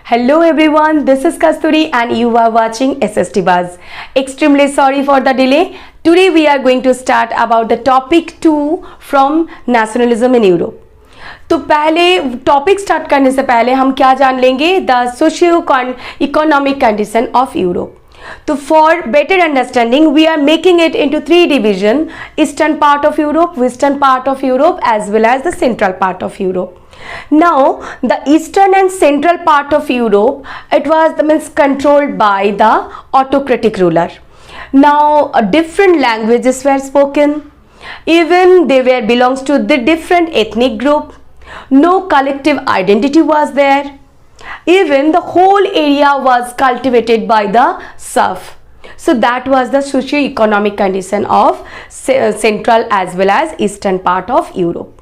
Hello everyone, this is Kasturi and you are watching SST Buzz. Extremely sorry for the delay. Today we are going to start about the topic 2 from nationalism in Europe. तो पहले topic start करने से पहले हम क्या जान लेंगे, the socio economic condition of Europe. तो for better understanding we are making it into 3 division: eastern part of Europe, western part of Europe as well as the central part of Europe. Now the eastern and central part of Europe, it was controlled by the autocratic ruler. Now different languages were spoken, even they were belongs to the different ethnic group. No collective identity was there. Even the whole area was cultivated by the serf. So that was the socio-economic condition of central as well as eastern part of Europe.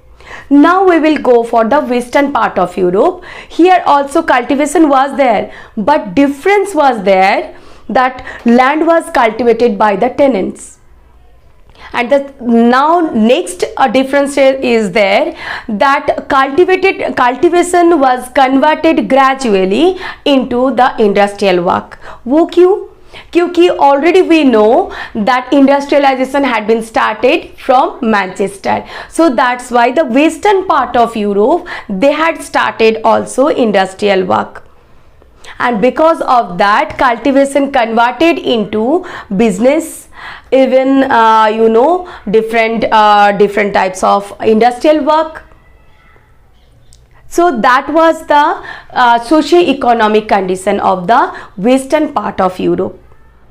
Now we will go for the western part of Europe. Here also cultivation was there, but difference was there that land was cultivated by the tenants. And now next difference is there that cultivation was converted gradually into the industrial work. वो क्यों? क्योंकि already we know that industrialization had been started from Manchester. So that's why the western part of Europe, they had started also industrial work. And because of that, cultivation converted into business, even different types of industrial work. So that was the socio-economic condition of the western part of Europe.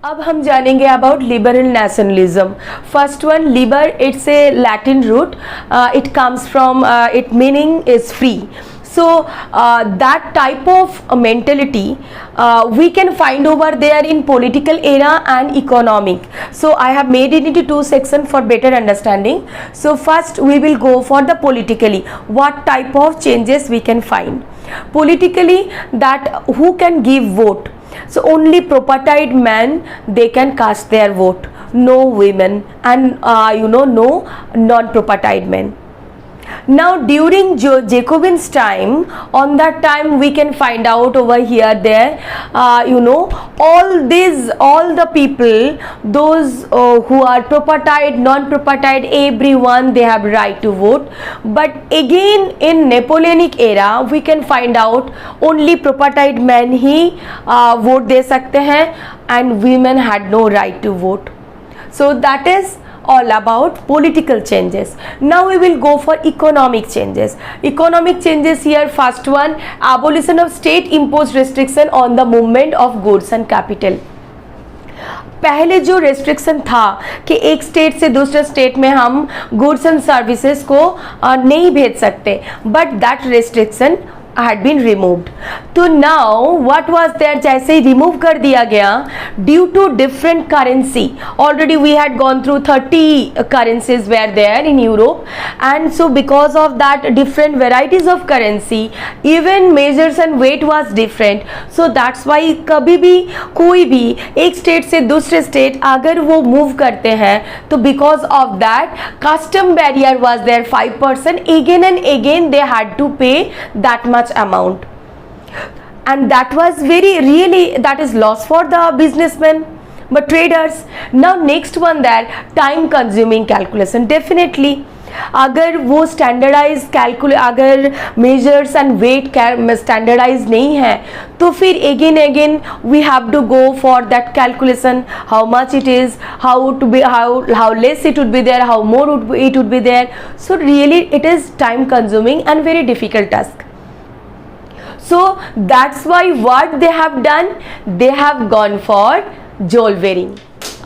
अब हम जानेंगे about liberal nationalism. First one, liber, it's a Latin root. It comes from, it meaning is free. So that type of mentality we can find over there in political era and economic. So I have made it into 2 sections for better understanding. So first we will go for the politically. What type of changes we can find? Politically, that who can give vote. So only propertied men, they can cast their vote. No women and no non-propertied men. Now during Jacobin's time, on that time we can find out over here there, all the people, those who are propertied, non-propertied, everyone, they have right to vote. But again in Napoleonic era we can find out only propertied men he vote दे सकते हैं and women had no right to vote. So that is all about political changes. Now we will go for economic changes. Economic changes here, first one, abolition of state imposed restriction on the movement of goods and capital. पहले जो restriction था कि एक state से दूसरे state में हम goods and services को नहीं भेज सकते, but that restriction had been removed. तो now what was there, जैसे ही रिमूव कर दिया गया, due to different currency, already we had gone through 30 currencies were there in Europe, and so because of that different varieties of currency, even measures and weight was different. So that's why कभी भी कोई भी एक state से दूसरे state अगर वो move करते हैं तो because of that custom barrier was there 5%, again and again they had to pay that much amount, and that was really that is loss for the businessmen but traders. Now next one, that time consuming calculation. Definitely अगर वो standardise अगर measures and wait standardise नहीं है तो फिर again we have to go for that calculation, how much it is, how less it would be there, how more it would be there. So really it is time consuming and very difficult task. So that's why what they have done, they have gone for Zollverein.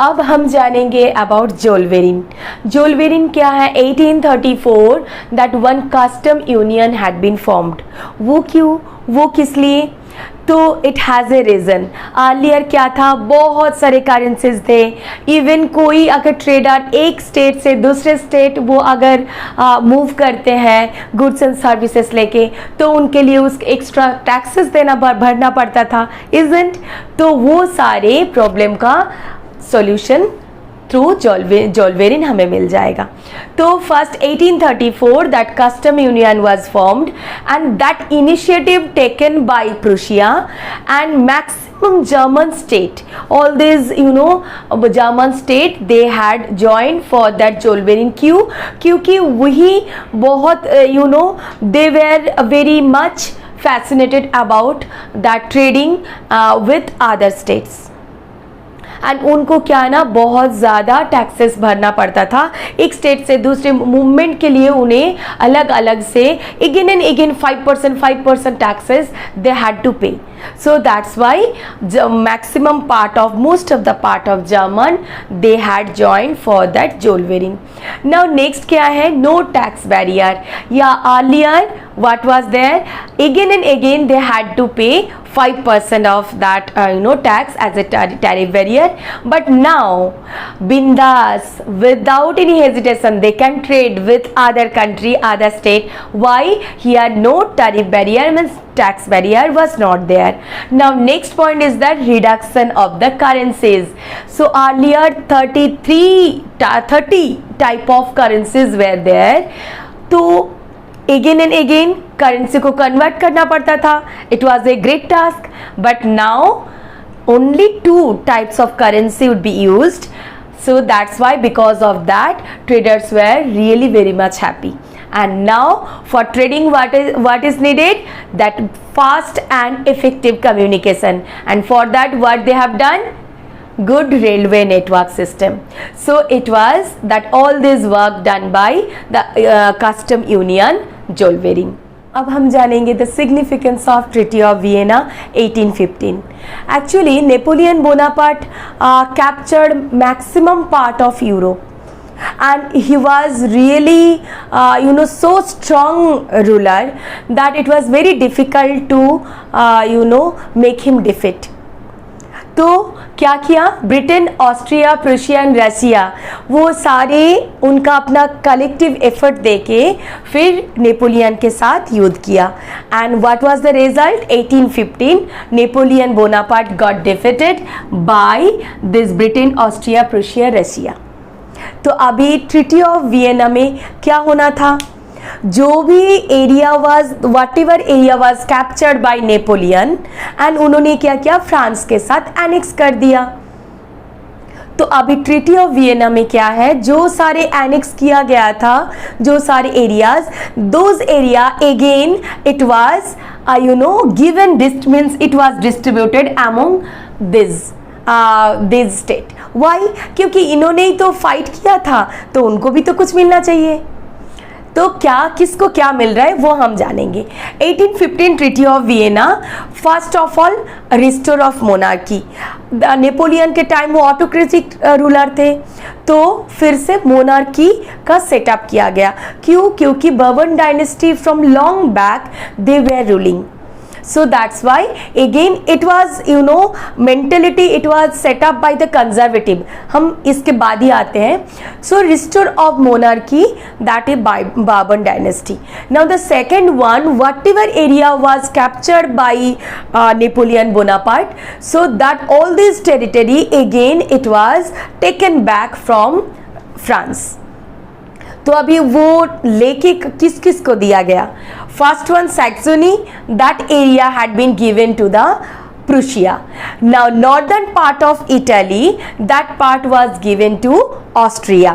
अब हम जानेंगे about जोलवेरिन. जोलवेरिन क्या है? 1834 that one custom union had been formed. वो क्यों, वो किस लिए? तो it has a reason. Earlier क्या था, बहुत सारे करेंसीज थे. इवन कोई अगर ट्रेडर एक स्टेट से दूसरे स्टेट वो अगर मूव करते हैं गुड्स एंड सर्विसेज लेके, तो उनके लिए उस एक्स्ट्रा टैक्सेस भरना पड़ता था, इजंट? तो वो सारे प्रॉब्लम का सॉल्यूशन थ्रू जोल्वेरिन हमें मिल जाएगा। तो first 1834 that custom union was formed and that initiative taken by Prussia and maximum German state, all these German state they had joined for that Zollverein queue, क्योंकि वही बहुत they were very much fascinated about that trading with other states and उनको क्या ना बहुत ज़्यादा taxes भरना पड़ता था एक स्टेट से दूसरे मूवमेंट के लिए। उन्हें अलग अलग से again and again 5% taxes they had to pay. So that's why the maximum part of most of the part of German they had joined for that Zollverein. Now next क्या है, no tax barrier. Yeah, earlier what was there, again and again they had to pay 5% of that tax as a tariff barrier, but now bindas without any hesitation they can trade with other country, other state. Why? Here no tariff barrier, means tax barrier was not there. Now next point is that reduction of the currencies. So earlier 30 type of currencies were there, तो again and again currency को convert करना पड़ता था। It was a great task, but now only 2 types of currency would be used. So that's why, because of that, traders were really very much happy. And now for trading what is needed, that fast and effective communication, and for that what they have done, good railway network system. So it was that all this work done by the custom union Zollverein. अब हम जानेंगे the significance of treaty of Vienna 1815. Actually Napoleon Bonaparte captured maximum part of Europe and he was really so strong ruler that it was very difficult to make him defeat. तो क्या किया, Britain, Austria, Prussia and Russia, वो सारे उनका अपना collective effort देके फिर Napoleon के साथ युद्ध किया। And what was the result, 1815 Napoleon Bonaparte got defeated by this Britain, Austria, Prussia, Russia. तो अभी ट्रीटी ऑफ वियना में क्या होना था, जो भी area was, what ever area was captured by Napoleon, and उन्होंने क्या किया, फ्रांस के साथ एनेक्स कर दिया। तो अभी ट्रीटी ऑफ वियना में क्या है, जो सारे एनेक्स किया गया था, जो सारे areas, those area again it was given, means it was distributed among this state. Why? क्योंकि इन्होंने ही तो फाइट किया था, तो उनको भी तो कुछ मिलना चाहिए। तो क्या, किसको क्या मिल रहा है वो हम जानेंगे। 1815 treaty of Vienna, first of all restore of monarchy. Napoleon के टाइम वो ऑटोक्रेटिक रूलर थे, तो फिर से मोनार्की का सेटअप किया गया। क्यों? क्योंकि bourbon dynasty from long back they were ruling, so that's why again it was mentality, it was set up by the conservative. हम इसके बाद ही आते हैं। so restore of monarchy, that is Bourbon dynasty. Now the second one, whatever area was captured by Napoleon Bonaparte, so that all this territory again it was taken back from France. तो अभी वो लेके किस किस को दिया गया, first one Saxony, that area had been given to the Prussia. Now northern part of Italy, that part was given to Austria,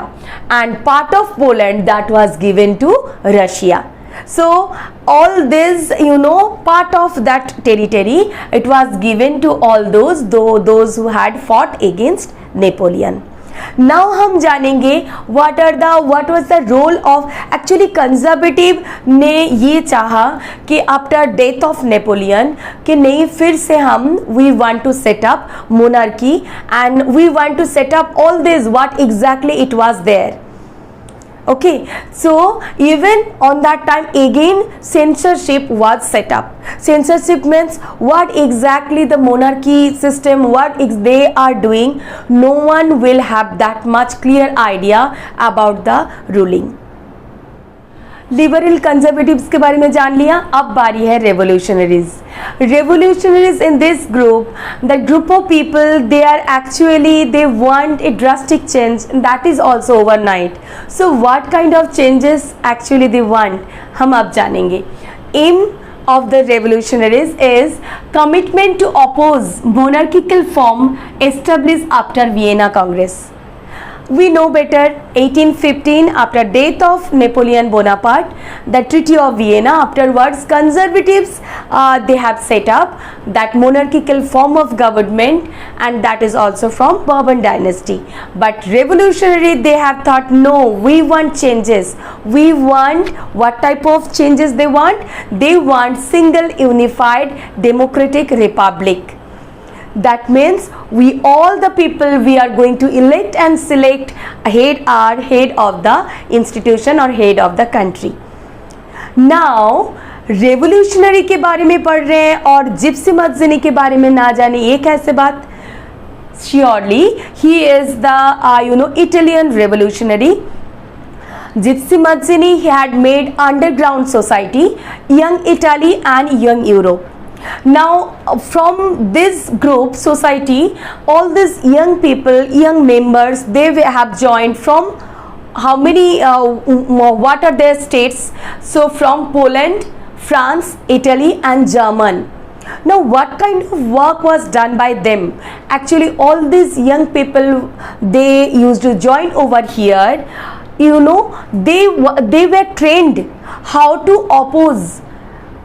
and part of Poland that was given to Russia. So all this part of that territory it was given to all those who had fought against Napoleon. Now हम जानेंगे what was the role of, actually conservative ने ये चाहा कि after death of Napoleon कि नहीं, फिर से हम we want to set up monarchy and we want to set up all this what exactly it was there. Okay, so even on that time again censorship was set up. Censorship means what exactly the monarchy system, what they are doing, no one will have that much clear idea about the ruling. Liberal conservatives के बारे में जान लिया, अब बारी है revolutionaries. revolutionaries in this group, the group of people, they are actually, they want a drastic change, and that is also overnight. So what kind of changes actually they want, हम अब जानेंगे. Aim of the revolutionaries is commitment to oppose monarchical form established after Vienna Congress. We know better, 1815, after death of Napoleon Bonaparte, the Treaty of Vienna, afterwards conservatives, they have set up that monarchical form of government, and that is also from Bourbon dynasty. But revolutionary, they have thought, no, we want changes. We want, what type of changes they want? They want single unified democratic republic. That means we, all the people, we are going to elect and select head of the institution or head of the country. Now revolutionary के बारे में पढ़ रहे हैं और Gypsy मज्जिनी के बारे में ना जाने, ये कैसे बात? Surely he is the Italian revolutionary. Gypsy Mazzini, he had made underground society, Young Italy and Young Europe. Now from this group society, all these young people, young members, they have joined from how many, what are their states? So from Poland, France, Italy and German. Now what kind of work was done by them? Actually all these young people, they used to join over here. They were trained how to oppose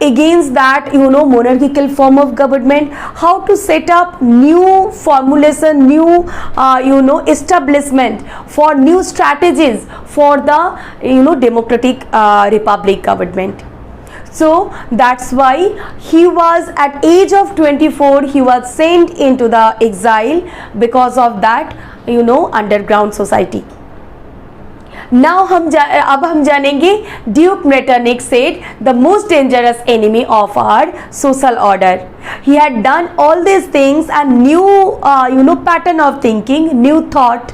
against that monarchical form of government, how to set up new formulation, new establishment for new strategies for the democratic republic government. So that's why he was at age of 24, he was sent into the exile because of that underground society. Now अब हम जानेंगे Duke Metternich said the most dangerous enemy of our social order. He had done all these things and new pattern of thinking, new thought.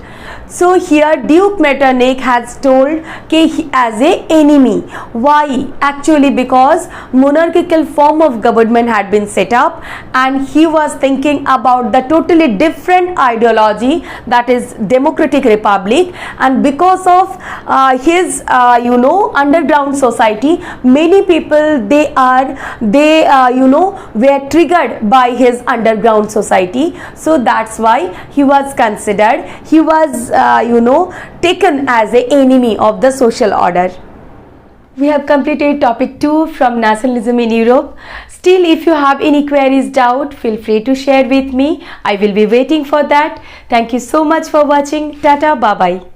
So here Duke Metternich has told he as a enemy. Why? Actually because monarchical form of government had been set up and he was thinking about the totally different ideology, that is democratic republic, and because of his underground society, many people were triggered by his underground society. So that's why he was considered, he was taken as an enemy of the social order. We have completed topic 2 from nationalism in Europe. Still, if you have any queries, doubt, feel free to share with me. I will be waiting for that. Thank you so much for watching. Tata, bye bye.